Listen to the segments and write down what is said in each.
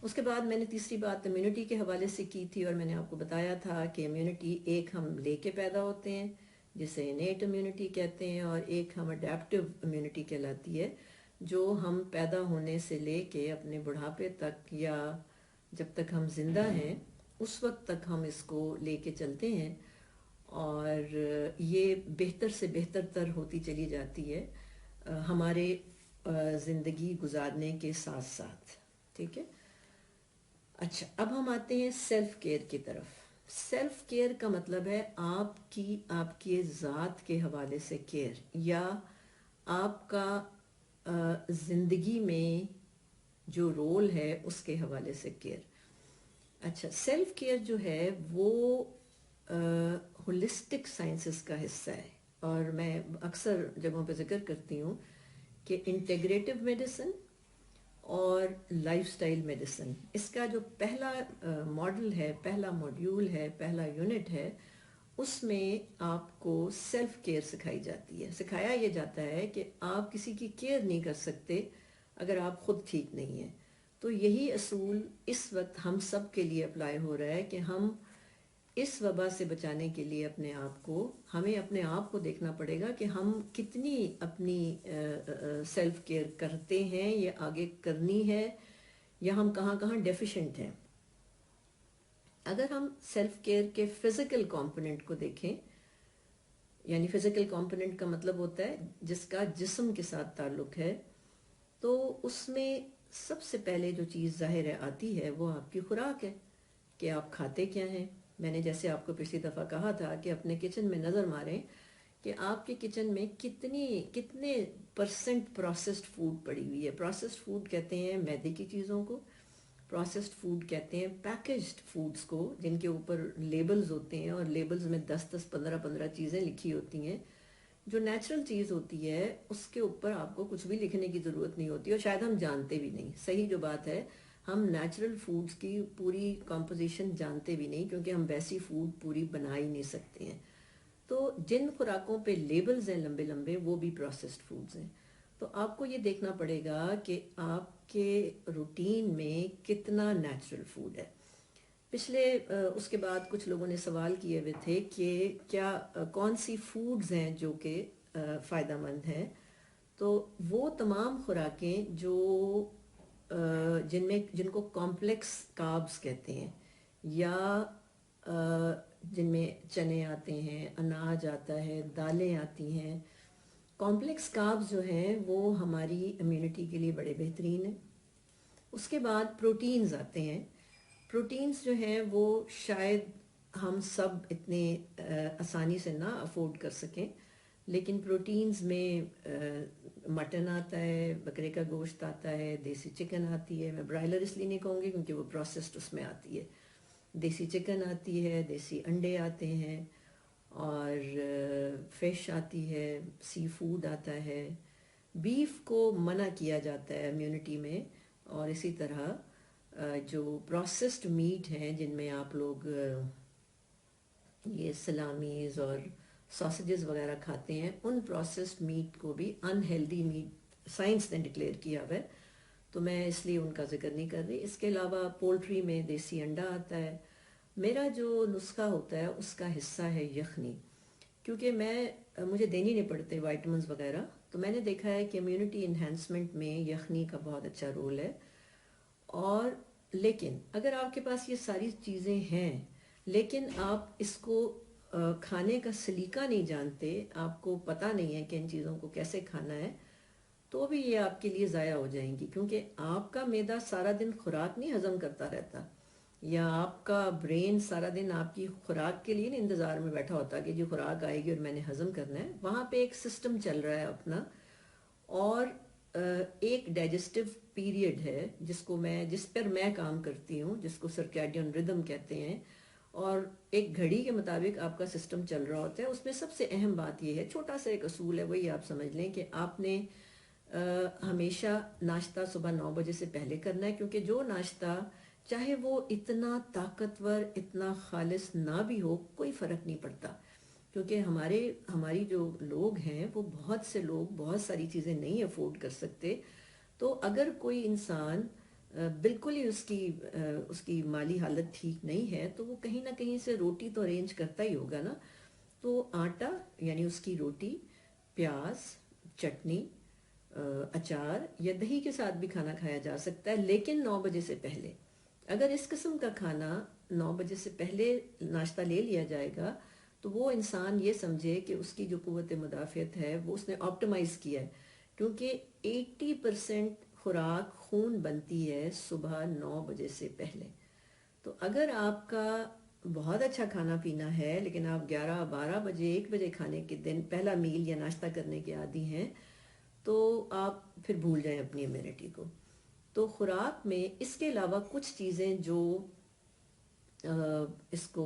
اس کے بعد میں نے تیسری بات امیونٹی کے حوالے سے کی تھی، اور میں نے آپ کو بتایا تھا کہ امیونٹی ایک ہم لے کے پیدا ہوتے ہیں جسے انیٹ امیونٹی کہتے ہیں، اور ایک ہم اڈیپٹیو امیونٹی کہلاتی ہے جو ہم پیدا ہونے سے لے کے اپنے بڑھاپے تک یا جب تک ہم زندہ ہیں اس وقت تک ہم اس کو لے کے چلتے ہیں، اور یہ بہتر سے بہتر تر ہوتی چلی جاتی ہے ہمارے زندگی گزارنے کے ساتھ ساتھ. ٹھیک ہے. اچھا، اب ہم آتے ہیں سیلف کیئر کی طرف. سیلف کیئر کا مطلب ہے آپ کی ذات کے حوالے سے کیئر، یا آپ کا زندگی میں جو رول ہے اس کے حوالے سے کیئر. اچھا، سیلف کیئر جو ہے وہ ہولسٹک سائنسز کا حصہ ہے، اور میں اکثر جگہوں پہ ذکر کرتی ہوں کہ انٹیگریٹو میڈیسن اور لائف سٹائل میڈیسن، اس کا جو پہلا ماڈل ہے، پہلا موڈیول ہے، پہلا یونٹ ہے، اس میں آپ کو سیلف کیئر سکھائی جاتی ہے. سکھایا یہ جاتا ہے کہ آپ کسی کی کیئر نہیں کر سکتے اگر آپ خود ٹھیک نہیں ہیں. تو یہی اصول اس وقت ہم سب کے لیے اپلائی ہو رہا ہے کہ ہم اس وبا سے بچانے کے لیے ہمیں اپنے آپ کو دیکھنا پڑے گا کہ ہم کتنی اپنی سیلف کیئر کرتے ہیں یا آگے کرنی ہے، یا ہم کہاں کہاں ڈیفیشنٹ ہیں. اگر ہم سیلف کیئر کے فزیکل کمپوننٹ کو دیکھیں، یعنی فزیکل کمپوننٹ کا مطلب ہوتا ہے جس کا جسم کے ساتھ تعلق ہے، تو اس میں سب سے پہلے جو چیز ظاہر آتی ہے وہ آپ کی خوراک ہے کہ آپ کھاتے کیا ہیں. میں نے جیسے آپ کو پچھلی دفعہ کہا تھا کہ اپنے کچن میں نظر ماریں کہ آپ کے کچن میں کتنے پرسنٹ پروسیسڈ فوڈ پڑی ہوئی ہے. پروسیسڈ فوڈ کہتے ہیں میدے کی چیزوں کو، پروسیسڈ فوڈ کہتے ہیں پیکجڈ فوڈز کو جن کے اوپر لیبلز ہوتے ہیں، اور لیبلز میں 10 15 چیزیں لکھی ہوتی ہیں. جو نیچرل چیز ہوتی ہے اس کے اوپر آپ کو کچھ بھی لکھنے کی ضرورت نہیں ہوتی، اور شاید ہم جانتے بھی نہیں. صحیح جو بات ہے، ہم نیچرل فوڈز کی پوری کمپوزیشن جانتے بھی نہیں، کیونکہ ہم ویسی فوڈ پوری بنا ہی نہیں سکتے ہیں. تو جن خوراکوں پہ لیبلز ہیں لمبے لمبے، وہ بھی پروسیسڈ فوڈز ہیں. تو آپ کو یہ دیکھنا پڑے گا کہ آپ کے روٹین میں کتنا نیچرل فوڈ ہے. اس کے بعد کچھ لوگوں نے سوال کیے ہوئے تھے کہ کیا کون سی فوڈز ہیں جو کہ فائدہ مند ہیں. تو وہ تمام خوراکیں جو جن کو کمپلیکس کاربز کہتے ہیں، یا جن میں چنے آتے ہیں، اناج آتا ہے، دالیں آتی ہیں. کمپلیکس کاربز جو ہیں وہ ہماری امیونٹی کے لیے بڑے بہترین ہیں. اس کے بعد پروٹینز آتے ہیں. پروٹینز جو ہیں وہ شاید ہم سب اتنے آسانی سے نہ افورڈ کر سکیں، لیکن پروٹینز میں مٹن آتا ہے، بکرے کا گوشت آتا ہے، دیسی چکن آتی ہے. میں برائلر اس لیے نہیں کہوں گی کیونکہ وہ پروسیسڈ اس میں آتی ہے. دیسی چکن آتی ہے، دیسی انڈے آتے ہیں، اور فش آتی ہے، سی فوڈ آتا ہے. بیف کو منع کیا جاتا ہے امیونٹی میں، اور اسی طرح جو پروسیسڈ میٹ ہیں جن میں آپ لوگ یہ سلامیز اور ساسیجز وغیرہ کھاتے ہیں، ان پروسیسڈ میٹ کو بھی انہیلدی میٹ سائنس نے ڈکلیئر کیا ہوا ہے، تو میں اس لیے ان کا ذکر نہیں کر رہی. اس کے علاوہ پولٹری میں دیسی انڈا آتا ہے. میرا جو نسخہ ہوتا ہے اس کا حصہ ہے یخنی، کیونکہ مجھے دینی نہیں پڑتے وائٹامنز وغیرہ، تو میں نے دیکھا ہے کہ امیونٹی انہینسمنٹ میں یخنی کا بہت اچھا رول ہے. اور لیکن اگر آپ کے پاس یہ ساری چیزیں ہیں لیکن آپ اس کو کھانے کا سلیقہ نہیں جانتے، آپ کو پتہ نہیں ہے کہ ان چیزوں کو کیسے کھانا ہے، تو بھی یہ آپ کے لیے ضائع ہو جائیں گی. کیونکہ آپ کا معدہ سارا دن خوراک نہیں ہضم کرتا رہتا، یا آپ کا برین سارا دن آپ کی خوراک کے لیے نہیں انتظار میں بیٹھا ہوتا کہ جو خوراک آئے گی اور میں نے ہضم کرنا ہے. وہاں پہ ایک سسٹم چل رہا ہے اپنا، اور ایک ڈائجسٹو پیریڈ ہے جس پر میں کام کرتی ہوں، جس کو سرکیڈین ردم کہتے ہیں. اور ایک گھڑی کے مطابق آپ کا سسٹم چل رہا ہوتا ہے. اس میں سب سے اہم بات یہ ہے، چھوٹا سا ایک اصول ہے، وہی آپ سمجھ لیں کہ آپ نے ہمیشہ ناشتہ صبح 9 بجے سے پہلے کرنا ہے. کیونکہ جو ناشتہ چاہے وہ اتنا طاقتور، اتنا خالص نہ بھی ہو، کوئی فرق نہیں پڑتا. کیونکہ ہماری جو لوگ ہیں وہ بہت سے لوگ بہت ساری چیزیں نہیں افورڈ کر سکتے. تو اگر کوئی انسان بالکل ہی اس کی مالی حالت ٹھیک نہیں ہے تو وہ کہیں نہ کہیں سے روٹی تو ارینج کرتا ہی ہوگا نا. تو آٹا یعنی اس کی روٹی، پیاز، چٹنی، اچار یا دہی کے ساتھ بھی کھانا کھایا جا سکتا ہے، لیکن 9 بجے سے پہلے. اگر اس قسم کا کھانا 9 بجے سے پہلے ناشتہ لے لیا جائے گا تو وہ انسان یہ سمجھے کہ اس کی جو قوت مدافعت ہے وہ اس نے آپٹیمائز کیا ہے، کیونکہ 80% خوراک خون بنتی ہے صبح 9 بجے سے پہلے. تو اگر آپ کا بہت اچھا کھانا پینا ہے لیکن آپ 11 12 بجے 1 بجے کھانے کے دن پہلا میل یا ناشتہ کرنے کے عادی ہیں تو آپ پھر بھول جائیں اپنی امیونٹی کو. تو خوراک میں اس کے علاوہ کچھ چیزیں جو اس کو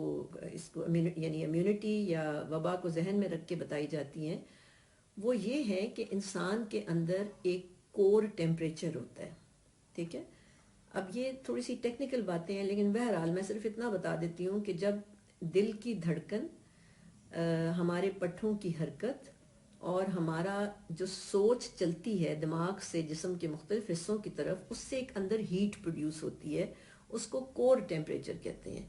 یعنی امیونٹی یا وبا کو ذہن میں رکھ کے بتائی جاتی ہیں، وہ یہ ہے کہ انسان کے اندر ایک کور ٹیمپریچر ہوتا ہے. ٹھیک ہے، اب یہ تھوڑی سی ٹیکنیکل باتیں ہیں لیکن بہرحال میں صرف اتنا بتا دیتی ہوں کہ جب دل کی دھڑکن، ہمارے پٹھوں کی حرکت اور ہمارا جو سوچ چلتی ہے دماغ سے جسم کے مختلف حصوں کی طرف، اس سے ایک اندر ہیٹ پروڈیوس ہوتی ہے، اس کو کور ٹیمپریچر کہتے ہیں.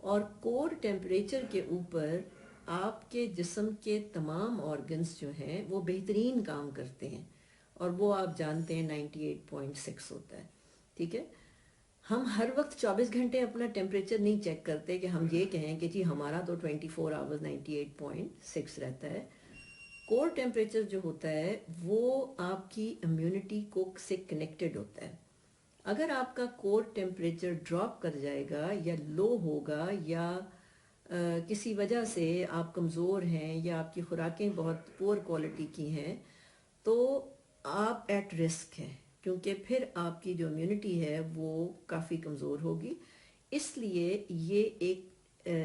اور کور ٹیمپریچر کے اوپر آپ کے جسم کے تمام آرگنز جو ہیں وہ بہترین کام کرتے ہیں، اور وہ آپ جانتے ہیں 98.6 ہوتا ہے. ٹھیک ہے، ہم ہر وقت 24 گھنٹے اپنا ٹیمپریچر نہیں چیک کرتے کہ ہم یہ کہیں کہ جی ہمارا تو 24 آورز 98.6 رہتا ہے. کور ٹیمپریچر جو ہوتا ہے وہ آپ کی امیونٹی کو سے کنیکٹڈ ہوتا ہے. اگر آپ کا کور ٹیمپریچر ڈراپ کر جائے گا یا لو ہوگا یا کسی وجہ سے آپ کمزور ہیں یا آپ کی خوراکیں بہت پور کوالٹی کی ہیں تو آپ ایٹ رسک ہیں، کیونکہ پھر آپ کی جو امیونٹی ہے وہ کافی کمزور ہوگی. اس لیے یہ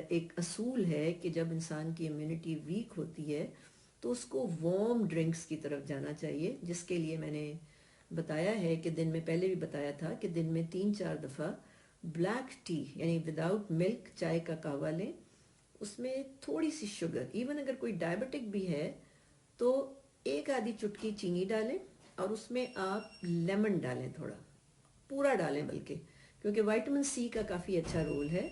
ایک اصول ہے کہ جب انسان کی امیونٹی ویک ہوتی ہے تو اس کو وارم ڈرنکس کی طرف جانا چاہیے، جس کے لیے میں نے بتایا ہے کہ دن میں، پہلے بھی بتایا تھا کہ دن میں 3 4 دفعہ بلیک ٹی یعنی وداؤٹ ملک چائے کا قہوہ لیں، اس میں تھوڑی سی شوگر، ایون اگر کوئی ڈائبٹک بھی ہے تو ایک آدھی چٹکی چینی ڈالیں اور اس میں آپ لیمن ڈالیں، تھوڑا پورا ڈالیں بلکہ، کیونکہ وائٹامن سی کا کافی اچھا رول ہے.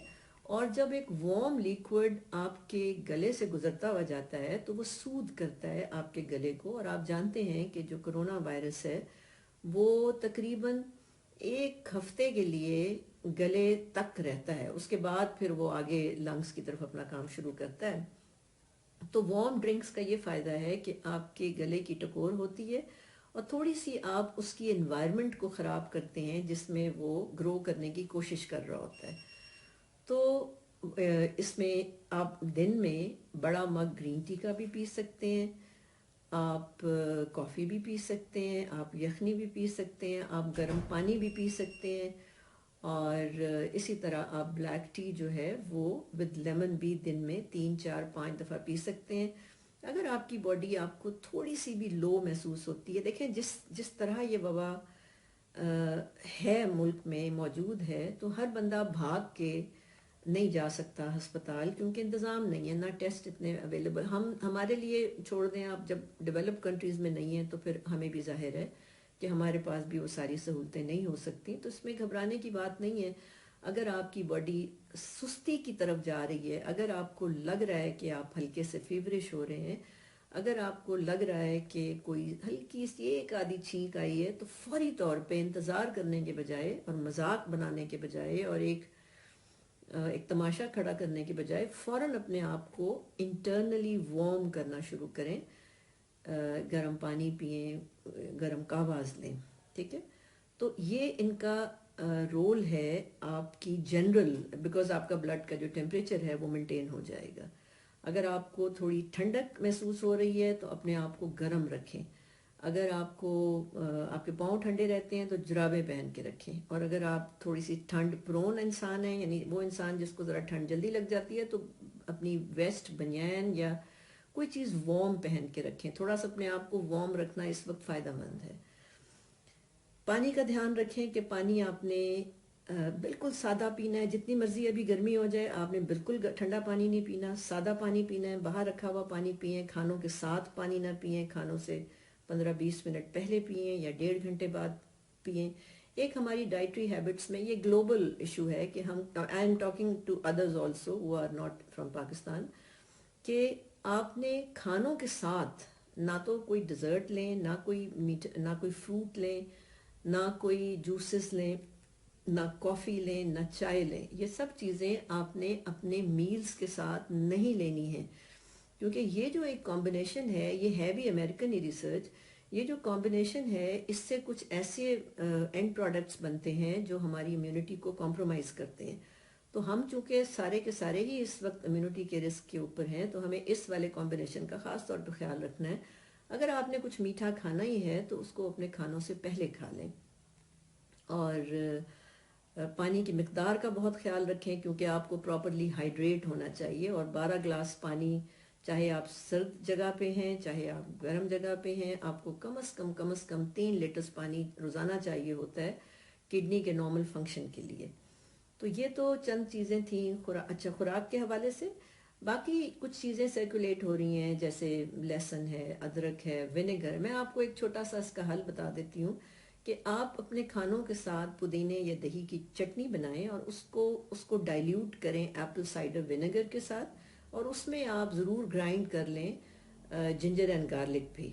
اور جب ایک وارم لیکوڈ آپ کے گلے سے گزرتا ہوا جاتا ہے تو وہ سودھ کرتا ہے آپ کے گلے کو. اور آپ جانتے ہیں کہ جو کرونا وائرس ہے وہ تقریباً 1 ہفتے کے لیے گلے تک رہتا ہے، اس کے بعد پھر وہ آگے لنگس کی طرف اپنا کام شروع کرتا ہے. تو وارم ڈرنکس کا یہ فائدہ ہے کہ آپ کے گلے کی ٹکور ہوتی ہے اور تھوڑی سی آپ اس کی انوائرمنٹ کو خراب کرتے ہیں جس میں وہ گرو کرنے کی کوشش کر رہا ہوتا ہے. تو اس میں آپ دن میں بڑا مگ گرین ٹی کا بھی پی سکتے ہیں، آپ کافی بھی پی سکتے ہیں، آپ یخنی بھی پی سکتے ہیں، آپ گرم پانی بھی پی سکتے ہیں، اور اسی طرح آپ بلیک ٹی جو ہے وہ ود لیمن بھی دن میں 3 4 5 دفعہ پی سکتے ہیں. اگر آپ کی باڈی آپ کو تھوڑی سی بھی لو محسوس ہوتی ہے، دیکھیں جس طرح یہ وبا ہے ملک میں موجود ہے تو ہر بندہ بھاگ کے نہیں جا سکتا ہسپتال، کیونکہ انتظام نہیں ہے، نہ ٹیسٹ اتنے اویلیبل. ہمارے لیے چھوڑ دیں آپ، جب ڈیولپ کنٹریز میں نہیں ہیں تو پھر ہمیں بھی ظاہر ہے کہ ہمارے پاس بھی وہ ساری سہولتیں نہیں ہو سکتی. تو اس میں گھبرانے کی بات نہیں ہے. اگر آپ کی باڈی سستی کی طرف جا رہی ہے، اگر آپ کو لگ رہا ہے کہ آپ ہلکے سے فیورش ہو رہے ہیں، اگر آپ کو لگ رہا ہے کہ کوئی ہلکی سی ایک آدھی چھینک آئی ہے، تو فوری طور پہ انتظار کرنے کے بجائے اور مذاق بنانے کے بجائے اور ایک تماشا کھڑا کرنے کے بجائے فوراً اپنے آپ کو انٹرنلی وارم کرنا شروع کریں. گرم پانی پئیں، گرم قہوہ لیں. ٹھیک ہے، تو یہ ان کا رول ہے آپ کی جنرل، بیکاز آپ کا بلڈ کا جو ٹیمپریچر ہے وہ مینٹین ہو جائے گا. اگر آپ کو تھوڑی ٹھنڈک محسوس ہو رہی ہے تو اپنے آپ کو گرم رکھیں. اگر آپ کو آپ کے پاؤں ٹھنڈے رہتے ہیں تو جرابیں پہن کے رکھیں. اور اگر آپ تھوڑی سی ٹھنڈ پرون انسان ہیں، یعنی وہ انسان جس کو ذرا ٹھنڈ جلدی لگ جاتی ہے، تو اپنی ویسٹ بنیان یا کوئی چیز وارم پہن کے رکھیں. تھوڑا سا اپنے آپ کو وارم رکھنا اس وقت فائدہ مند ہے. پانی کا دھیان رکھیں کہ پانی آپ نے بالکل سادہ پینا ہے. جتنی مرضی ابھی گرمی ہو جائے آپ نے بالکل ٹھنڈا پانی نہیں پینا، سادہ پانی پینا ہے. باہر رکھا ہوا پانی پئیں، کھانوں کے ساتھ پانی نہ پئیں، کھانوں سے 15 20 منٹ پہلے پئیں یا 1.5 گھنٹے بعد پئیں. ایک ہماری ڈائٹری ہیبٹس میں، یہ گلوبل ایشو ہے کہ ہم، I am talking to others also who are not from Pakistan, کہ آپ نے کھانوں کے ساتھ نہ تو کوئی ڈیزرٹ لیں، نہ کوئی میٹ، نہ کوئی فروٹ لیں، نہ کوئی جوسز لیں، نہ کافی لیں، نہ چائے لیں. یہ سب چیزیں آپ نے اپنے میلز کے ساتھ نہیں لینی ہیں، کیونکہ یہ جو ایک کمبینیشن ہے، یہ ہے بھی امریکن ہی ریسرچ. یہ جو کمبینیشن ہے اس سے کچھ ایسے اینڈ پروڈکٹس بنتے ہیں جو ہماری امیونٹی کو کمپرومائز کرتے ہیں. تو ہم چونکہ سارے کے سارے ہی اس وقت امیونٹی کے رسک کے اوپر ہیں، تو ہمیں اس والے کمبینیشن کا خاص طور پہ خیال رکھنا ہے. اگر آپ نے کچھ میٹھا کھانا ہی ہے تو اس کو اپنے کھانوں سے پہلے کھا لیں. اور پانی کی مقدار کا بہت خیال رکھیں، کیونکہ آپ کو پراپرلی ہائیڈریٹ ہونا چاہیے. اور 12 گلاس پانی، چاہے آپ سرد جگہ پہ ہیں چاہے آپ گرم جگہ پہ ہیں، آپ کو کم از کم 3 لیٹرز پانی روزانہ چاہیے ہوتا ہے کڈنی کے نارمل فنکشن کے لیے. تو یہ تو چند چیزیں تھیں اچھا خوراک کے حوالے سے. باقی کچھ چیزیں سرکولیٹ ہو رہی ہیں، جیسے لہسن ہے، ادرک ہے، ونیگر. میں آپ کو ایک چھوٹا سا اس کا حل بتا دیتی ہوں کہ آپ اپنے کھانوں کے ساتھ پودینے یا دہی کی چٹنی بنائیں اور اس کو ڈائلیوٹ کریں ایپل سائڈر ونیگر کے ساتھ، اور اس میں آپ ضرور گرائنڈ کر لیں جنجر اینڈ گارلک بھی.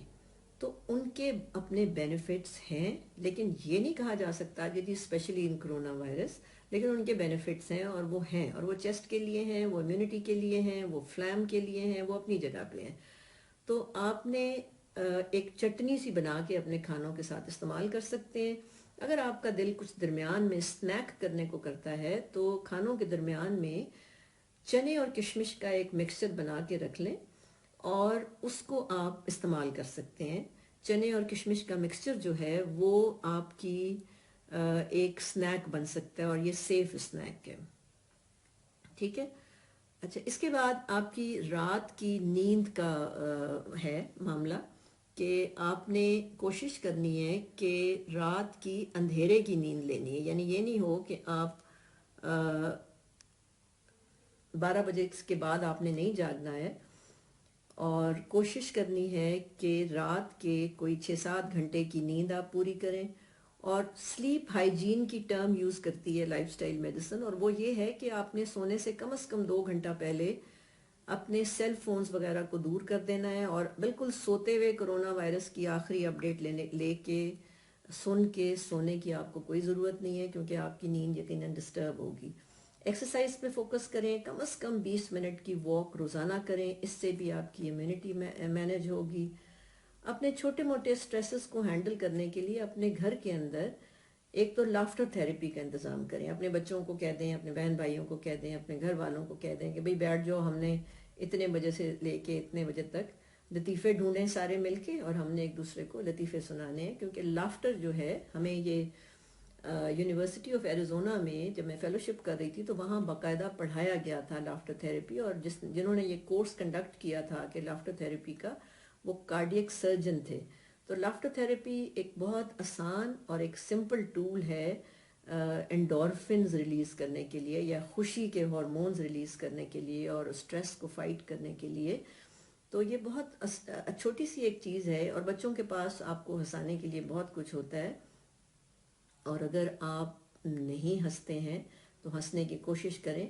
تو ان کے اپنے بینیفٹس ہیں، لیکن یہ نہیں کہا جا سکتا کہ جی اسپیشلی ان کرونا وائرس، لیکن ان کے بینیفٹس ہیں اور وہ ہیں، اور وہ چیسٹ کے لیے ہیں، وہ امیونٹی کے لیے ہیں، وہ فلیم کے لیے ہیں، وہ اپنی جگہ پہ ہیں. تو آپ نے ایک چٹنی سی بنا کے اپنے کھانوں کے ساتھ استعمال کر سکتے ہیں. اگر آپ کا دل کچھ درمیان میں اسنیک کرنے کو کرتا ہے تو کھانوں کے درمیان میں چنے اور کشمش کا ایک مکسچر بنا کے رکھ لیں اور اس کو آپ استعمال کر سکتے ہیں. چنے اور کشمش کا مکسچر جو ہے وہ آپ کی ایک سنیک بن سکتا ہے، اور یہ سیف سنیک ہے. ٹھیک ہے. اچھا، اس کے بعد آپ کی رات کی نیند کا ہے معاملہ، کہ آپ نے کوشش کرنی ہے کہ رات کی اندھیرے کی نیند لینی ہے. یعنی یہ نہیں ہو کہ آپ 12 بجے کے بعد آپ نے نہیں جاگنا ہے، اور کوشش کرنی ہے کہ رات کے کوئی 6-7 گھنٹے کی نیند آپ پوری کریں. اور سلیپ ہائیجین کی ٹرم یوز کرتی ہے لائف سٹائل میڈیسن، اور وہ یہ ہے کہ آپ نے سونے سے کم از کم 2 گھنٹہ پہلے اپنے سیل فونز وغیرہ کو دور کر دینا ہے، اور بالکل سوتے ہوئے کرونا وائرس کی آخری اپڈیٹ لے کے سن کے سونے کی آپ کو کوئی ضرورت نہیں ہے، کیونکہ آپ کی نیند یقیناً ڈسٹرب ہوگی. ایکسرسائز پہ فوکس کریں، کم از کم 20 منٹ کی واک روزانہ کریں، اس سے بھی آپ کی امیونٹی مینج ہوگی. اپنے چھوٹے موٹے سٹریسز کو ہینڈل کرنے کے لیے اپنے گھر کے اندر ایک تو لافٹر تھیراپی کا انتظام کریں. اپنے بچوں کو کہہ دیں، اپنے بہن بھائیوں کو کہہ دیں، اپنے گھر والوں کو کہہ دیں کہ بھئی بیٹھ جاؤ، ہم نے اتنے بجے سے لے کے اتنے بجے تک لطیفے ڈھونڈیں سارے مل کے، اور ہم نے ایک دوسرے کو لطیفے سنانے ہیں. کیونکہ لافٹر جو ہے، ہمیں یہ یونیورسٹی آف ایریزونا میں جب میں فیلوشپ کر رہی تھی تو وہاں باقاعدہ پڑھایا گیا تھا لافٹر تھیراپی، اور جنہوں نے یہ کورس کنڈکٹ کیا تھا کہ لافٹر تھیراپی کا، وہ کارڈیک سرجن تھے. تو لافٹر تھیراپی ایک بہت آسان اور ایک سمپل ٹول ہے انڈورفنز ریلیز کرنے کے لیے، یا خوشی کے ہارمونز ریلیز کرنے کے لیے، اور اسٹریس کو فائٹ کرنے کے لیے. تو یہ بہت چھوٹی سی ایک چیز ہے، اور بچوں کے پاس آپ کو ہنسانے کے لیے بہت کچھ ہوتا ہے. اور اگر آپ نہیں ہنستے ہیں تو ہنسنے کی کوشش کریں،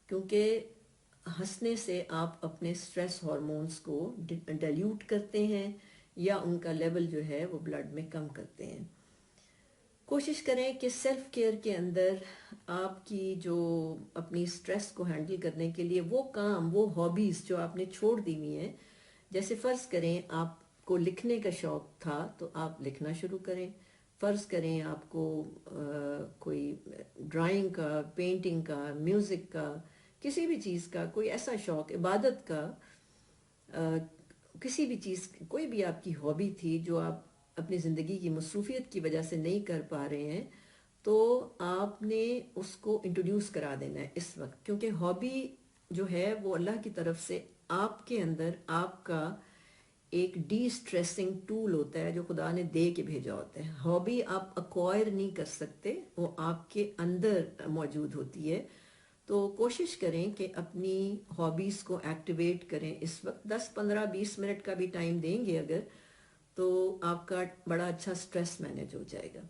کیونکہ ہنسنے سے آپ اپنے سٹریس ہارمونز کو ڈیلیوٹ کرتے ہیں، یا ان کا لیول جو ہے وہ بلڈ میں کم کرتے ہیں. کوشش کریں کہ سیلف کیئر کے اندر آپ کی جو اپنی سٹریس کو ہینڈل کرنے کے لیے وہ کام، وہ ہابیز جو آپ نے چھوڑ دی ہوئی ہیں، جیسے فرض کریں آپ کو لکھنے کا شوق تھا تو آپ لکھنا شروع کریں. فرض کریں آپ کو کوئی ڈرائنگ کا، پینٹنگ کا، میوزک کا، کسی بھی چیز کا کوئی ایسا شوق، عبادت کا، کسی بھی چیز، کوئی بھی آپ کی ہابی تھی جو آپ اپنی زندگی کی مصروفیت کی وجہ سے نہیں کر پا رہے ہیں، تو آپ نے اس کو انٹروڈیوس کرا دینا ہے اس وقت. کیونکہ ہابی جو ہے وہ اللہ کی طرف سے آپ کے اندر آپ کا ایک ڈی اسٹریسنگ ٹول ہوتا ہے جو خدا نے دے کے بھیجا ہوتا ہے. ہابی آپ اکوائر نہیں کر سکتے، وہ آپ کے اندر موجود ہوتی ہے. تو کوشش کریں کہ اپنی ہابیز کو ایکٹیویٹ کریں. اس وقت 10-15-20 منٹ کا بھی ٹائم دیں گے اگر، تو آپ کا بڑا اچھا سٹریس مینیج ہو جائے گا.